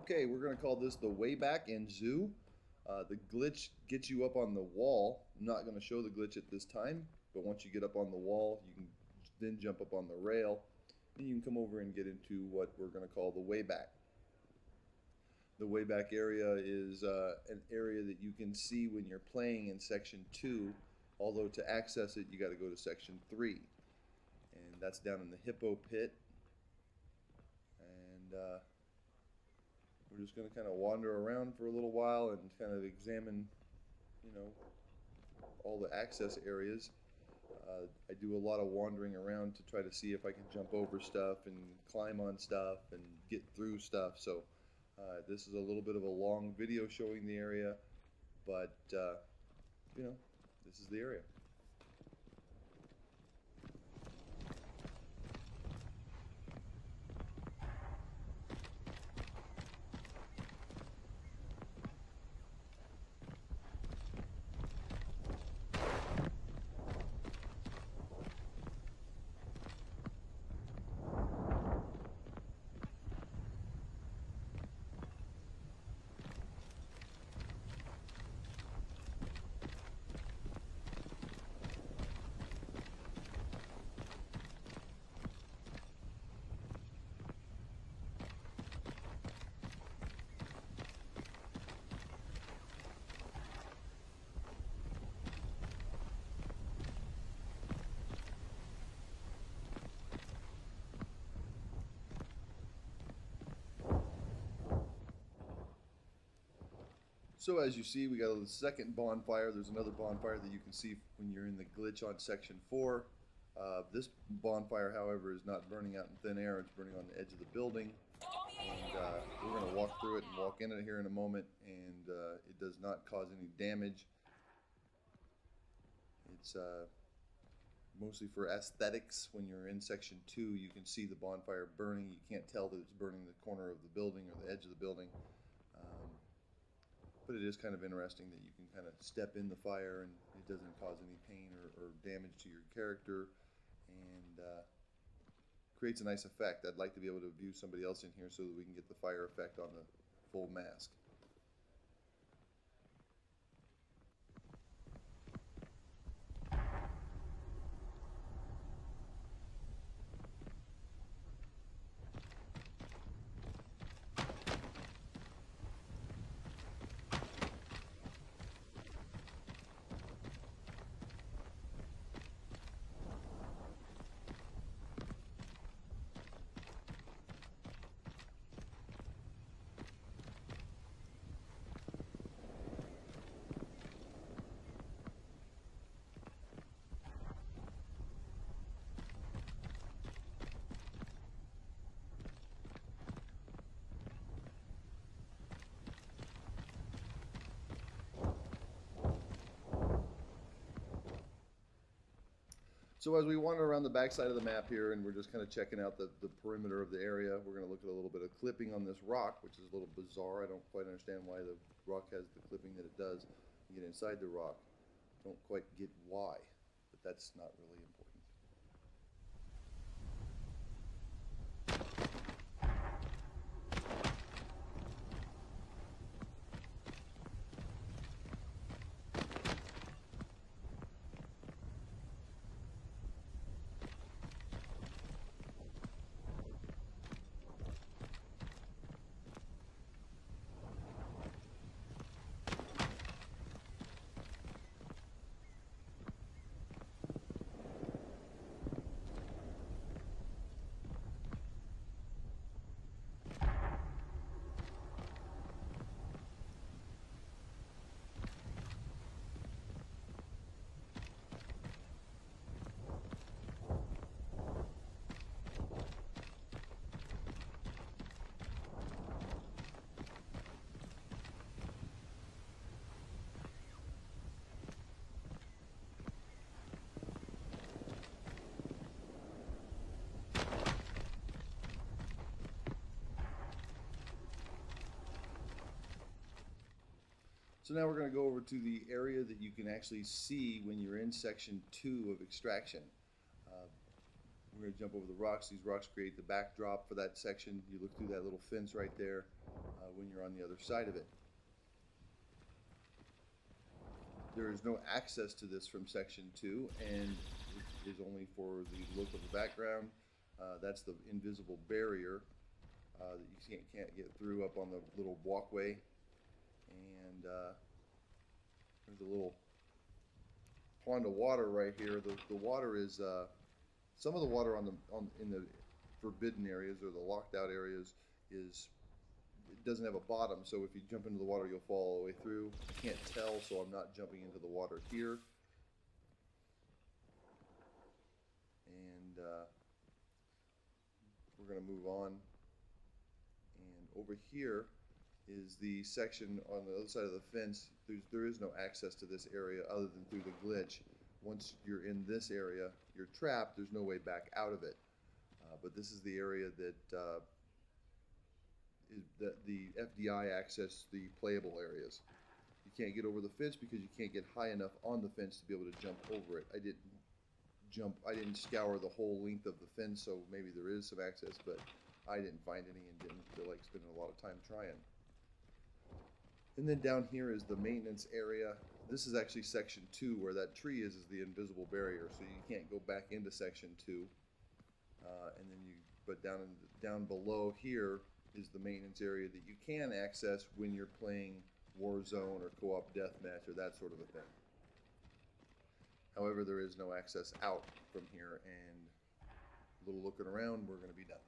Okay, we're going to call this the Wayback in Zoo. The glitch gets you up on the wall. I'm not going to show the glitch at this time, but once you get up on the wall, you can then jump up on the rail, and you can come over and get into what we're going to call the Wayback. The Wayback area is an area that you can see when you're playing in Section 2, although to access it, you got to go to Section 3. And that's down in the hippo pit. And we're just going to kind of wander around for a little while and kind of examine, all the access areas. I do a lot of wandering around to try to see if I can jump over stuff and climb on stuff and get through stuff. So this is a little bit of a long video showing the area, but this is the area. So as you see, we got a second bonfire. There's another bonfire that you can see when you're in the glitch on Section 4. This bonfire, however, is not burning out in thin air. It's burning on the edge of the building. And we're going to walk through it and walk in it here in a moment. And it does not cause any damage. It's mostly for aesthetics. When you're in Section 2, you can see the bonfire burning. You can't tell that it's burning the corner of the building or the edge of the building. But it is kind of interesting that you can kind of step in the fire and it doesn't cause any pain or damage to your character, and creates a nice effect. I'd like to be able to view somebody else in here so that we can get the fire effect on the full mask. So as we wander around the backside of the map here, and we're just kind of checking out the perimeter of the area, we're going to look at a little bit of clipping on this rock, which is a little bizarre. I don't quite understand why the rock has the clipping that it does. You get inside the rock, don't quite get why, but that's not really important. So now we're going to go over to the area that you can actually see when you're in Section 2 of Extraction. We're going to jump over the rocks. These rocks create the backdrop for that section. You look through that little fence right there when you're on the other side of it. There is no access to this from section 2, and it is only for the look of the background. That's the invisible barrier that you can't get through up on the little walkway. And there's a little pond of water right here. The water is some of the water in the forbidden areas or the locked out areas it doesn't have a bottom, so if you jump into the water you'll fall all the way through. I can't tell, so I'm not jumping into the water here. And we're going to move on. And over here is the section on the other side of the fence. There is no access to this area other than through the glitch. Once you're in this area, you're trapped. There's no way back out of it. But this is the area that the FDI access the playable areas. You can't get over the fence because you can't get high enough on the fence to be able to jump over it. I didn't scour the whole length of the fence, so maybe there is some access, but I didn't find any and didn't feel like spending a lot of time trying. And then down here is the maintenance area. This is actually section 2, where that tree is the invisible barrier, so you can't go back into section 2. And then but down below here is the maintenance area that you can access when you're playing Warzone or co-op deathmatch or that sort of a thing. However, there is no access out from here, and a little looking around, we're going to be done.